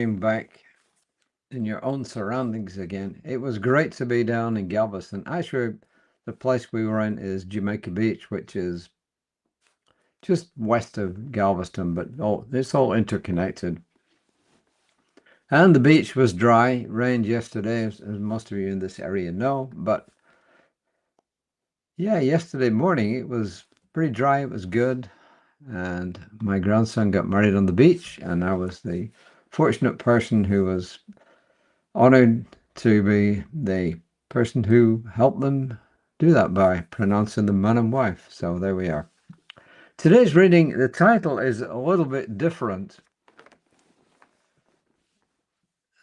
back in your own surroundings again. It was great to be down in Galveston. Actually, the place we were in is Jamaica Beach, which is just west of Galveston, but it's all interconnected. And the beach was dry, rained yesterday, as most of you in this area know. But yeah, yesterday morning it was pretty dry, it was good. And my grandson got married on the beach, and I was the fortunate person who was honored to be the person who helped them do that by pronouncing them man and wife. So there we are. Today's reading, the title is a little bit different.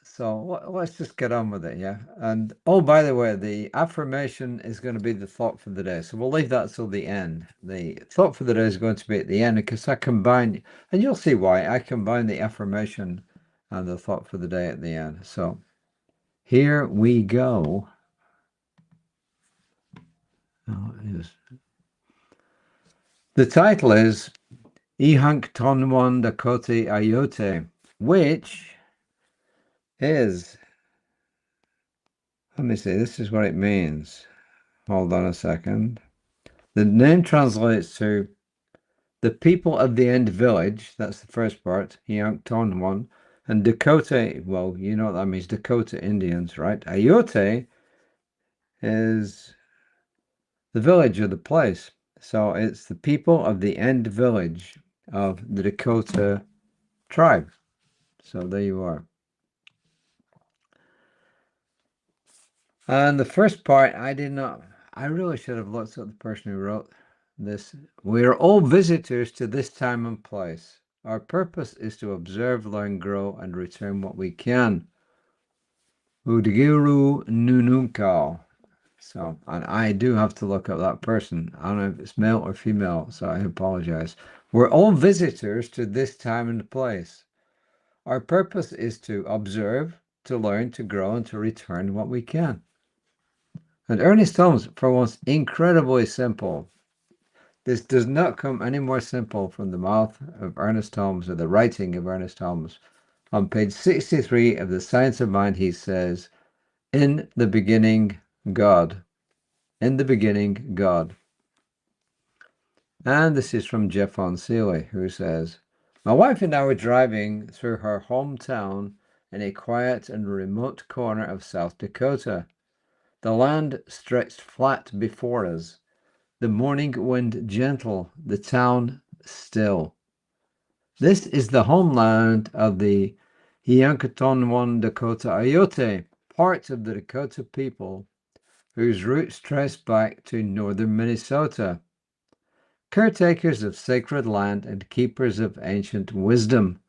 So let's just get on with it, yeah? And, oh, by the way, the affirmation is going to be the thought for the day. So we'll leave that till the end. The thought for the day is going to be at the end because I combine, and you'll see why, I combine the affirmation and the thought for the day at the end. So here we go. Oh, the title is Iháŋktoŋwaŋ Dakota Oyate, which is, let me see, this is what it means. Hold on a second. The name translates to the people of the end village. That's the first part, Iháŋktoŋwaŋ. And Dakota, well, you know what that means, Dakota Indians, right? Oyate is the village or the place. So it's the people of the end village of the Dakota tribe. So there you are. And the first part, I really should have looked at the person who wrote this. We are all visitors to this time and place. Our purpose is to observe, learn, grow, and return what we can. Udgiru Nununkal. So, and I do have to look up that person. I don't know if it's male or female, so I apologize. We're all visitors to this time and place. Our purpose is to observe, to learn, to grow, and to return what we can. And Ernest Holmes, for once, incredibly simple. This does not come any more simple from the mouth of Ernest Holmes or the writing of Ernest Holmes. On page 63 of The Science of Mind, he says, in the beginning, God. In the beginning, God. And this is from Jeffon Seely, who says, my wife and I were driving through her hometown in a quiet and remote corner of South Dakota. The land stretched flat before us, the morning wind gentle, the town still. This is the homeland of the Iháŋktoŋwaŋ Dakota Oyate, part of the Dakota people whose roots trace back to northern Minnesota, caretakers of sacred land and keepers of ancient wisdom.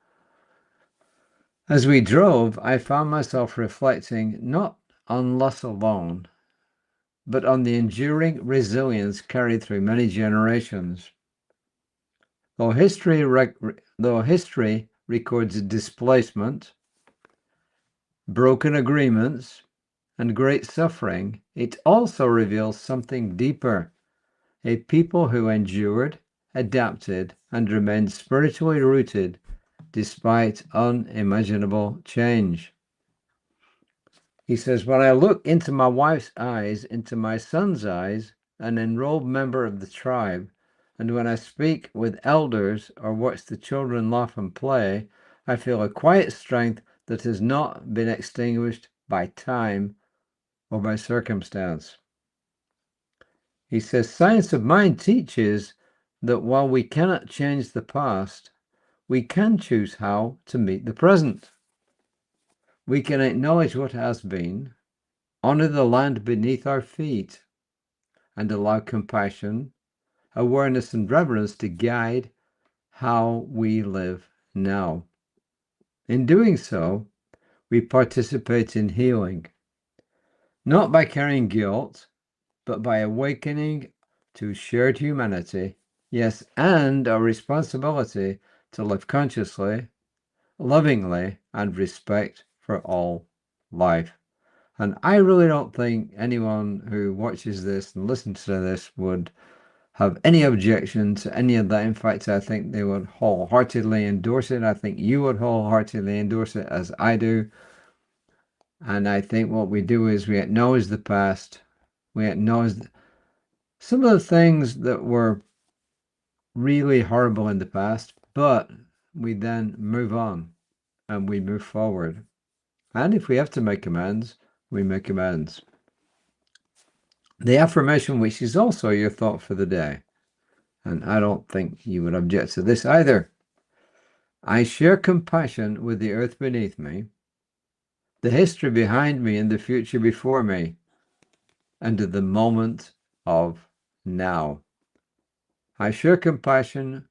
As we drove, I found myself reflecting not on loss alone, but on the enduring resilience carried through many generations. Though history records displacement, broken agreements, and great suffering, it also reveals something deeper, a people who endured, adapted, and remained spiritually rooted despite unimaginable change. He says, when I look into my wife's eyes, into my son's eyes, an enrolled member of the tribe, and when I speak with elders or watch the children laugh and play, I feel a quiet strength that has not been extinguished by time or by circumstance. He says, Science of Mind teaches that while we cannot change the past, we can choose how to meet the present. We can acknowledge what has been, honor the land beneath our feet, and allow compassion, awareness, and reverence to guide how we live now. In doing so, we participate in healing, not by carrying guilt, but by awakening to shared humanity, yes, and our responsibility to live consciously, lovingly, and respect for all life. And I really don't think anyone who watches this and listens to this would have any objection to any of that. In fact, I think they would wholeheartedly endorse it. I think you would wholeheartedly endorse it, as I do. And I think what we do is we acknowledge the past. We acknowledge some of the things that were really horrible in the past, but we then move on and we move forward. And if we have to make amends, we make amends. The affirmation, which is also your thought for the day, and I don't think you would object to this either. I share compassion with the earth beneath me, the history behind me and the future before me, and the moment of now. I share compassion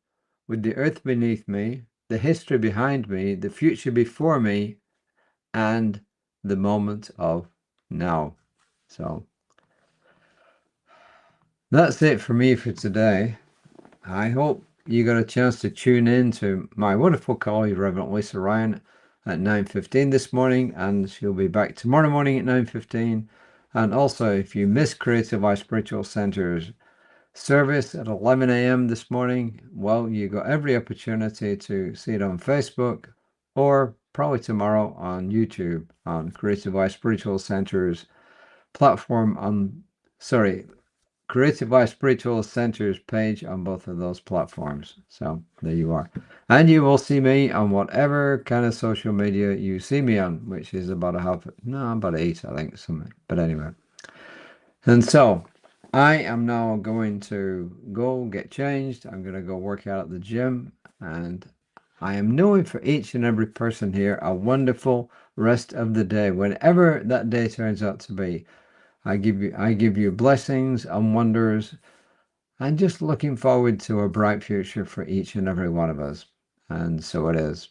with the earth beneath me, the history behind me, the future before me, and the moment of now. So that's it for me for today. I hope you got a chance to tune in to my wonderful colleague, Reverend Lisa Ryan, at 9:15 this morning, and she'll be back tomorrow morning at 9:15. And also, if you missed Creative Life Spiritual Center's service at 11 a.m. this morning, well, you got every opportunity to see it on Facebook or probably tomorrow on YouTube on Creative Life Spiritual Center's platform Creative Life Spiritual Center's page on both of those platforms. So there you are. And you will see me on whatever kind of social media you see me on, which is about about 8, I think, something. But anyway. And so I am now going to go get changed. I'm going to go work out at the gym. And I am knowing for each and every person here a wonderful rest of the day, whenever that day turns out to be. I give you blessings and wonders, and just looking forward to a bright future for each and every one of us. And so it is.